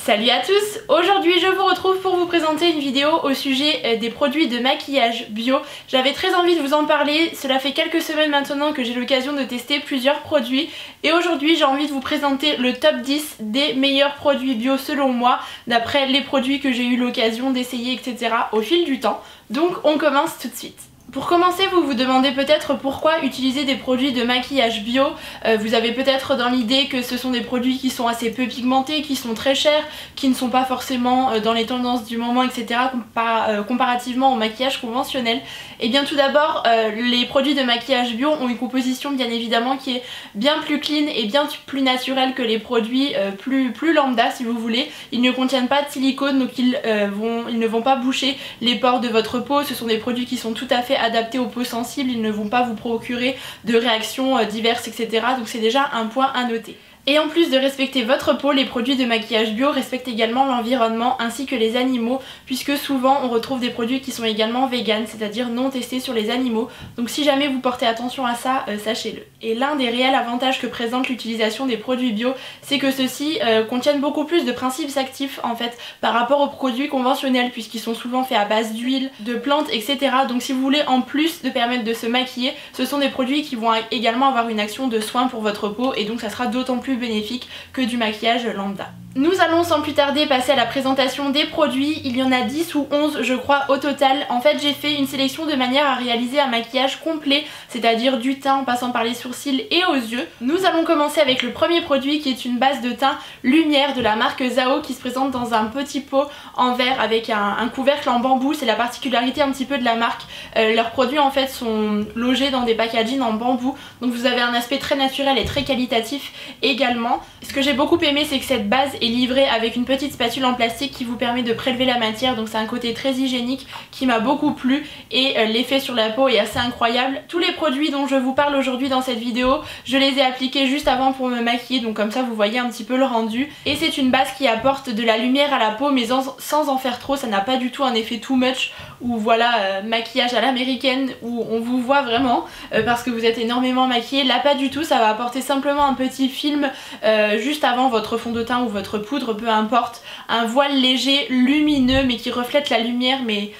Salut à tous! Aujourd'hui je vous retrouve pour vous présenter une vidéo au sujet des produits de maquillage bio. J'avais très envie de vous en parler, cela fait quelques semaines maintenant que j'ai l'occasion de tester plusieurs produits et aujourd'hui j'ai envie de vous présenter le top 10 des meilleurs produits bio selon moi, d'après les produits que j'ai eu l'occasion d'essayer etc. au fil du temps. Donc on commence tout de suite. Pour commencer, vous vous demandez peut-être pourquoi utiliser des produits de maquillage bio. Vous avez peut-être dans l'idée que ce sont des produits qui sont assez peu pigmentés, qui sont très chers, qui ne sont pas forcément dans les tendances du moment, etc. Comparativement au maquillage conventionnel. Et bien tout d'abord, les produits de maquillage bio ont une composition bien évidemment qui est bien plus clean et bien plus naturelle que les produits plus lambda si vous voulez. Ils ne contiennent pas de silicone, donc ils ne vont pas boucher les pores de votre peau. Ce sont des produits qui sont tout à fait adaptés aux peaux sensibles, ils ne vont pas vous procurer de réactions diverses etc. Donc c'est déjà un point à noter. Et en plus de respecter votre peau, les produits de maquillage bio respectent également l'environnement ainsi que les animaux, puisque souvent on retrouve des produits qui sont également vegan, c'est-à-dire non testés sur les animaux. Donc si jamais vous portez attention à ça, sachez-le. Et l'un des réels avantages que présente l'utilisation des produits bio, c'est que ceux-ci contiennent beaucoup plus de principes actifs en fait par rapport aux produits conventionnels, puisqu'ils sont souvent faits à base d'huile, de plantes, etc. Donc si vous voulez en plus de permettre de se maquiller, ce sont des produits qui vont également avoir une action de soin pour votre peau et donc ça sera d'autant plus bénéfique que du maquillage lambda. Nous allons sans plus tarder passer à la présentation des produits. Il y en a 10 ou 11 je crois au total. En fait j'ai fait une sélection de manière à réaliser un maquillage complet, c'est-à-dire du teint en passant par les sourcils et aux yeux. Nous allons commencer avec le premier produit qui est une base de teint lumière de la marque Zao qui se présente dans un petit pot en verre avec un couvercle en bambou. C'est la particularité un petit peu de la marque. Leurs produits en fait sont logés dans des packaging en bambou, donc vous avez un aspect très naturel et très qualitatif également. Ce que j'ai beaucoup aimé c'est que cette base est livrée avec une petite spatule en plastique qui vous permet de prélever la matière, donc c'est un côté très hygiénique qui m'a beaucoup plu et l'effet sur la peau est assez incroyable. Tous les produits dont je vous parle aujourd'hui dans cette vidéo, je les ai appliqués juste avant pour me maquiller, donc comme ça vous voyez un petit peu le rendu. Et c'est une base qui apporte de la lumière à la peau mais sans en faire trop, ça n'a pas du tout un effet too much ou voilà maquillage à l'américaine où on vous voit vraiment parce que vous êtes énormément maquillé. Là pas du tout, ça va apporter simplement un petit film juste avant votre fond de teint ou votre poudre, peu importe, un voile léger lumineux mais qui reflète la lumière mais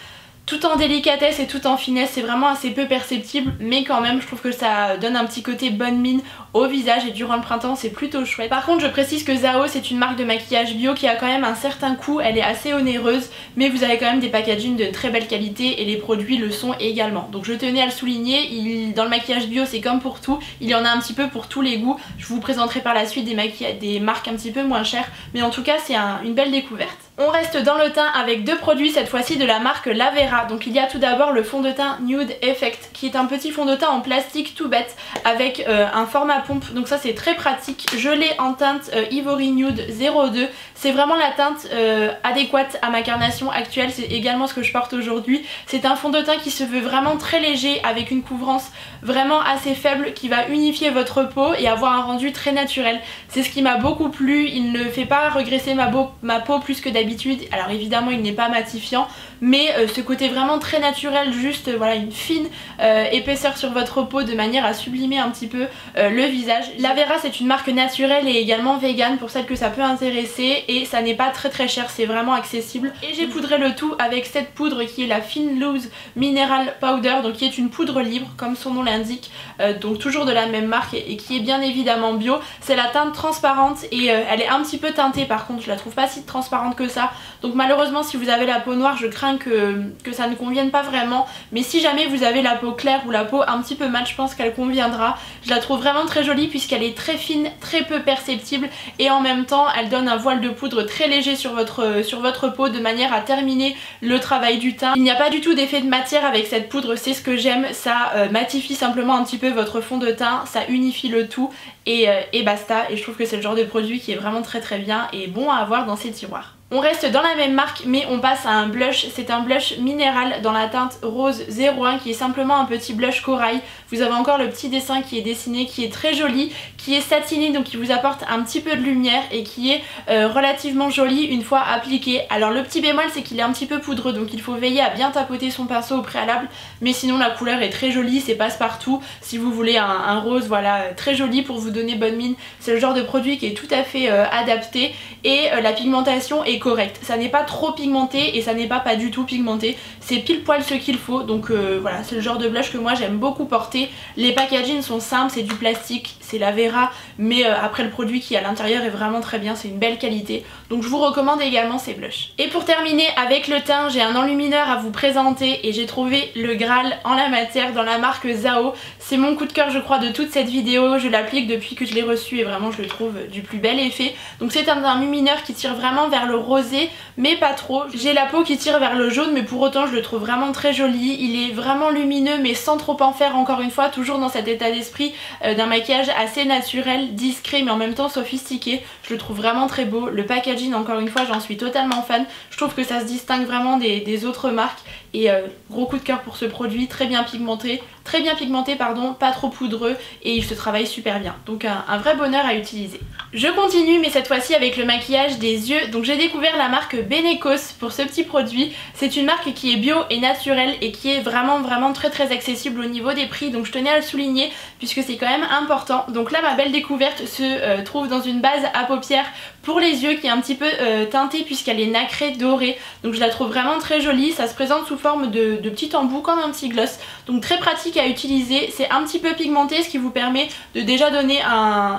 tout en délicatesse et tout en finesse. C'est vraiment assez peu perceptible mais quand même je trouve que ça donne un petit côté bonne mine au visage et durant le printemps c'est plutôt chouette. Par contre je précise que Zao c'est une marque de maquillage bio qui a quand même un certain coût, elle est assez onéreuse mais vous avez quand même des packaging de très belle qualité et les produits le sont également. Donc je tenais à le souligner, dans le maquillage bio c'est comme pour tout, il y en a un petit peu pour tous les goûts. Je vous présenterai par la suite des marques un petit peu moins chères mais en tout cas c'est une belle découverte. On reste dans le teint avec deux produits cette fois-ci de la marque Lavera. Donc il y a tout d'abord le fond de teint Nude Effect qui est un petit fond de teint en plastique tout bête avec un format pompe, donc ça c'est très pratique. Je l'ai en teinte Ivory Nude 02, c'est vraiment la teinte adéquate à ma carnation actuelle, c'est également ce que je porte aujourd'hui. C'est un fond de teint qui se veut vraiment très léger avec une couvrance vraiment assez faible qui va unifier votre peau et avoir un rendu très naturel. C'est ce qui m'a beaucoup plu, il ne fait pas regresser ma peau plus que d'habitude. Alors évidemment il n'est pas matifiant mais ce côté vraiment très naturel, juste voilà une fine épaisseur sur votre peau de manière à sublimer un petit peu le visage. Lavera c'est une marque naturelle et également vegan pour celles que ça peut intéresser et ça n'est pas très cher, c'est vraiment accessible. Et j'ai poudré le tout avec cette poudre qui est la Fine Loose Mineral Powder, donc qui est une poudre libre comme son nom l'indique, donc toujours de la même marque et qui est bien évidemment bio. C'est la teinte transparente et elle est un petit peu teintée, par contre je la trouve pas si transparente que ça, donc malheureusement si vous avez la peau noire je crains que ça ne convienne pas vraiment, mais si jamais vous avez la peau claire ou la peau un petit peu mat, je pense qu'elle conviendra. Je la trouve vraiment très jolie puisqu'elle est très fine, très peu perceptible et en même temps elle donne un voile de poudre très léger sur votre peau de manière à terminer le travail du teint. Il n'y a pas du tout d'effet de matière avec cette poudre, c'est ce que j'aime, ça matifie simplement un petit peu votre fond de teint, ça unifie le tout et basta. Et je trouve que c'est le genre de produit qui est vraiment très bien et bon à avoir dans ses tiroirs. On reste dans la même marque mais on passe à un blush, c'est un blush minéral dans la teinte rose 01 qui est simplement un petit blush corail. Vous avez encore le petit dessin qui est dessiné, qui est très joli, qui est satiné donc qui vous apporte un petit peu de lumière et qui est relativement joli une fois appliqué. Alors le petit bémol c'est qu'il est un petit peu poudreux donc il faut veiller à bien tapoter son pinceau au préalable, mais sinon la couleur est très jolie, c'est passe-partout. Si vous voulez un rose voilà très joli pour vous donner bonne mine. C'est le genre de produit qui est tout à fait adapté et la pigmentation est correcte. Ça n'est pas trop pigmenté et ça n'est pas du tout pigmenté. C'est pile poil ce qu'il faut, donc voilà, c'est le genre de blush que moi j'aime beaucoup porter. Les packaging sont simples, c'est du plastique, c'est la Vera, mais après le produit qui est à l'intérieur est vraiment très bien, c'est une belle qualité. Donc je vous recommande également ces blushs. Et pour terminer avec le teint, j'ai un enlumineur à vous présenter et j'ai trouvé le Graal en la matière dans la marque Zao. C'est mon coup de cœur je crois de toute cette vidéo, je l'applique depuis que je l'ai reçu et vraiment je le trouve du plus bel effet. Donc c'est un enlumineur qui tire vraiment vers le rosé mais pas trop. J'ai la peau qui tire vers le jaune mais pour autant je le trouve vraiment très joli. Il est vraiment lumineux mais sans trop en faire, encore une fois, toujours dans cet état d'esprit d'un maquillage assez naturel, discret mais en même temps sophistiqué. Je le trouve vraiment très beau. Le packaging, encore une fois, j'en suis totalement fan. Je trouve que ça se distingue vraiment des autres marques et gros coup de cœur pour ce produit, très bien pigmenté pardon, pas trop poudreux et il se travaille super bien. Donc un vrai bonheur à utiliser. Je continue mais cette fois-ci avec le maquillage des yeux. Donc j'ai découvert la marque Benecos pour ce petit produit. C'est une marque qui est bio et naturelle et qui est vraiment très accessible au niveau des prix. Donc je tenais à le souligner puisque c'est quand même important. Donc là ma belle découverte se trouve dans une base à paupières pour les yeux qui est un petit peu teintée puisqu'elle est nacrée dorée. Donc je la trouve vraiment très jolie. Ça se présente sous forme de petit embout comme un petit gloss. Donc très pratique à utiliser. C'est un petit peu pigmenté ce qui vous permet de déjà donner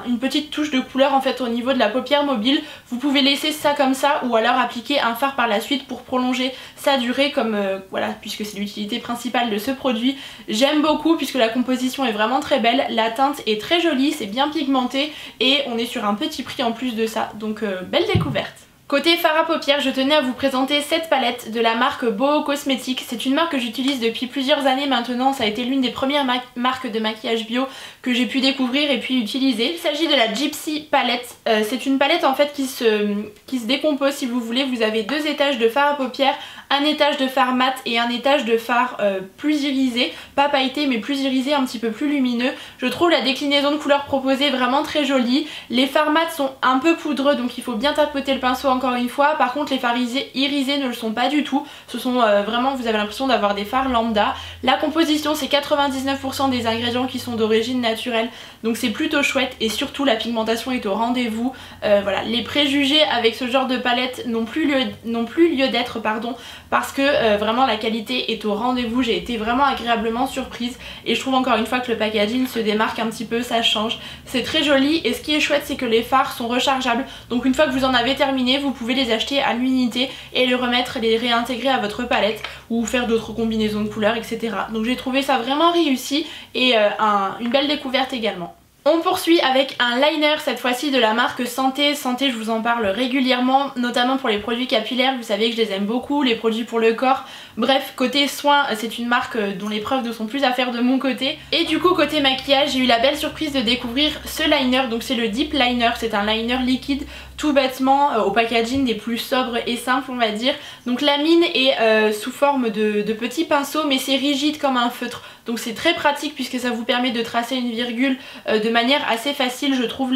une petite touche de couleur en fait au niveau de la paupière mobile. Vous pouvez laisser ça comme ça ou alors appliquer un fard par la suite pour prolonger sa durée comme voilà, puisque c'est l'utilité principale de ce produit. J'aime beaucoup puisque la composition est vraiment très belle. La teinte est très jolie, c'est bien pigmenté et on est sur un petit prix en plus de ça. Donc belle découverte. Côté fard à paupières, je tenais à vous présenter cette palette de la marque Boho Cosmetics. C'est une marque que j'utilise depuis plusieurs années maintenant. Ça a été l'une des premières marques de maquillage bio que j'ai pu découvrir et puis utiliser. Il s'agit de la Gypsy palette. C'est une palette en fait qui se décompose si vous voulez. Vous avez deux étages de fard à paupières, un étage de fard mat et un étage de fard plus irisé, pas pailleté mais plus irisé, un petit peu plus lumineux. Je trouve la déclinaison de couleurs proposée vraiment très jolie. Les fards mat sont un peu poudreux donc il faut bien tapoter le pinceau encore une fois. Par contre les fards irisés ne le sont pas du tout. Ce sont vraiment, vous avez l'impression d'avoir des fards lambda. La composition c'est 99% des ingrédients qui sont d'origine naturelle donc c'est plutôt chouette et surtout la pigmentation est au rendez-vous. Voilà, les préjugés avec ce genre de palette n'ont plus lieu d'être pardon, parce que vraiment la qualité est au rendez-vous. J'ai été vraiment agréablement surprise et je trouve encore une fois que le packaging se démarque un petit peu, ça change. C'est très joli et ce qui est chouette c'est que les fards sont rechargeables donc une fois que vous en avez terminé vous pouvez les acheter à l'unité et les remettre, les réintégrer à votre palette ou faire d'autres combinaisons de couleurs etc. Donc j'ai trouvé ça vraiment réussi et une belle découverte également. On poursuit avec un liner cette fois-ci de la marque Santé. Santé, je vous en parle régulièrement, notamment pour les produits capillaires, vous savez que je les aime beaucoup, les produits pour le corps. Bref, côté soins, c'est une marque dont les preuves ne sont plus à faire de mon côté. Et du coup, côté maquillage, j'ai eu la belle surprise de découvrir ce liner, donc c'est le Deep Liner, c'est un liner liquide tout bêtement au packaging des plus sobres et simples on va dire. Donc la mine est sous forme de petits pinceaux mais c'est rigide comme un feutre. Donc c'est très pratique puisque ça vous permet de tracer une virgule de manière assez facile. Je trouve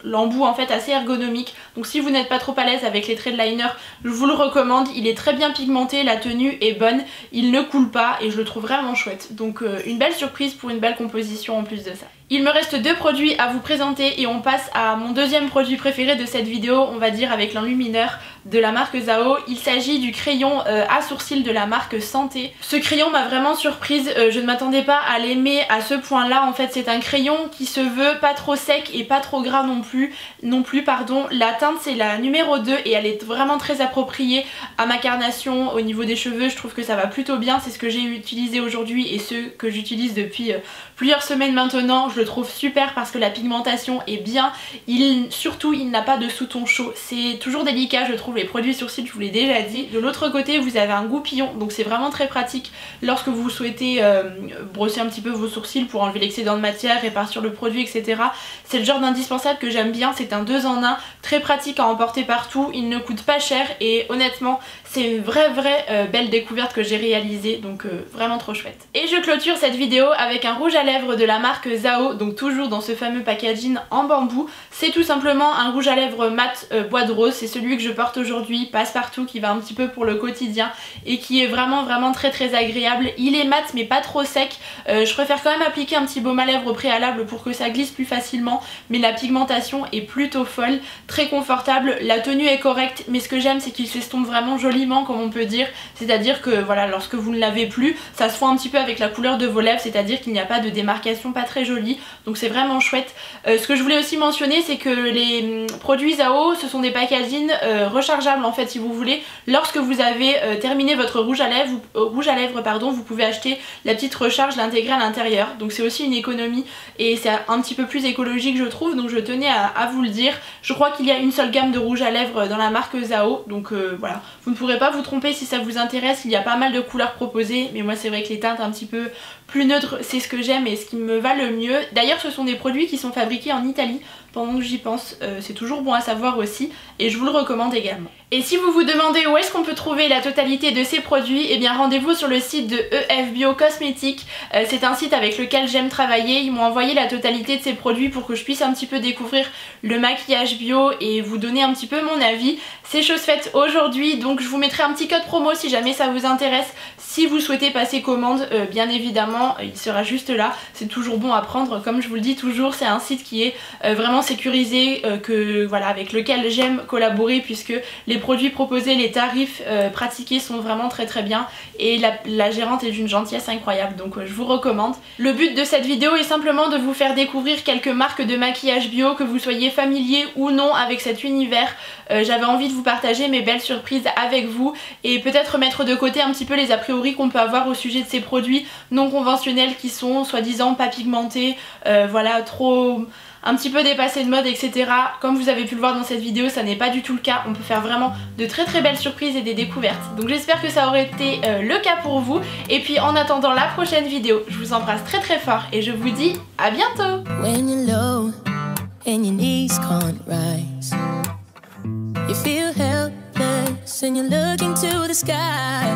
l'embout en fait assez ergonomique. Donc si vous n'êtes pas trop à l'aise avec les traits de liner, je vous le recommande. Il est très bien pigmenté, la tenue est bonne, il ne coule pas et je le trouve vraiment chouette. Donc une belle surprise pour une belle composition en plus de ça. Il me reste deux produits à vous présenter et on passe à mon deuxième produit préféré de cette vidéo, on va dire avec l'enlumineur de la marque Zao. Il s'agit du crayon à sourcils de la marque Santé. Ce crayon m'a vraiment surprise, je ne m'attendais pas à l'aimer à ce point là. En fait c'est un crayon qui se veut pas trop sec et pas trop gras non plus. La teinte c'est la numéro 2 et elle est vraiment très appropriée à ma carnation au niveau des cheveux. Je trouve que ça va plutôt bien, c'est ce que j'ai utilisé aujourd'hui et ce que j'utilise depuis plusieurs semaines maintenant. Je le trouve super parce que la pigmentation est bien, surtout il n'a pas de sous-ton chaud, c'est toujours délicat je trouve les produits sourcils, je vous l'ai déjà dit. De l'autre côté vous avez un goupillon donc c'est vraiment très pratique lorsque vous souhaitez brosser un petit peu vos sourcils pour enlever l'excédent de matière, répartir le produit etc. C'est le genre d'indispensable que j'aime bien, c'est un 2 en 1, très pratique à emporter partout, il ne coûte pas cher et honnêtement c'est une vraie belle découverte que j'ai réalisée donc vraiment trop chouette. Et je clôture cette vidéo avec un rouge à lèvres de la marque Zao, donc toujours dans ce fameux packaging en bambou. C'est tout simplement un rouge à lèvres mat bois de rose, c'est celui que je porte aujourd'hui. d'aujourd'hui, passe-partout, qui va un petit peu pour le quotidien et qui est vraiment très agréable. Il est mat mais pas trop sec. Je préfère quand même appliquer un petit baume à lèvres au préalable pour que ça glisse plus facilement, mais la pigmentation est plutôt folle, très confortable, la tenue est correcte, mais ce que j'aime c'est qu'il s'estompe vraiment joliment comme on peut dire, c'est-à-dire que voilà, lorsque vous ne l'avez plus, ça se fond un petit peu avec la couleur de vos lèvres, c'est-à-dire qu'il n'y a pas de démarcation pas très jolie, donc c'est vraiment chouette. Ce que je voulais aussi mentionner, c'est que les produits Zao, ce sont des packaging rechargeables en fait si vous voulez. Lorsque vous avez terminé votre rouge à lèvres, pardon, vous pouvez acheter la petite recharge, l'intégrer à l'intérieur, donc c'est aussi une économie et c'est un petit peu plus écologique je trouve, donc je tenais à vous le dire. Je crois qu'il y a une seule gamme de rouge à lèvres dans la marque Zao, donc voilà, vous ne pourrez pas vous tromper si ça vous intéresse, il y a pas mal de couleurs proposées, mais moi c'est vrai que les teintes un petit peu plus neutres c'est ce que j'aime et ce qui me va le mieux. D'ailleurs ce sont des produits qui sont fabriqués en Italie, pendant que j'y pense, c'est toujours bon à savoir aussi et je vous le recommande également. Et si vous vous demandez où est-ce qu'on peut trouver la totalité de ces produits, eh bien rendez-vous sur le site de EF Bio Cosmétiques. C'est un site avec lequel j'aime travailler, ils m'ont envoyé la totalité de ces produits pour que je puisse un petit peu découvrir le maquillage bio et vous donner un petit peu mon avis. C'est chose faite aujourd'hui, donc je vous mettrai un petit code promo si jamais ça vous intéresse. Si vous souhaitez passer commande, bien évidemment, il sera juste là. C'est toujours bon à prendre, comme je vous le dis toujours, c'est un site qui est vraiment sécurisé, voilà, avec lequel j'aime collaborer puisque les produits proposés, les tarifs pratiqués sont vraiment très bien et la gérante est d'une gentillesse incroyable, donc je vous recommande. Le but de cette vidéo est simplement de vous faire découvrir quelques marques de maquillage bio, que vous soyez familier ou non avec cet univers. J'avais envie de vous partager mes belles surprises avec vous et peut-être mettre de côté un petit peu les a priori qu'on peut avoir au sujet de ces produits non conventionnels qui sont soi-disant pas pigmentés, voilà, trop un petit peu dépassé de mode, etc. Comme vous avez pu le voir dans cette vidéo, ça n'est pas du tout le cas. On peut faire vraiment de très belles surprises et des découvertes. Donc j'espère que ça aurait été le cas pour vous. Et puis en attendant la prochaine vidéo, je vous embrasse très fort et je vous dis à bientôt. When you're low and your knees can't rise, you feel helpless and you're looking to the sky.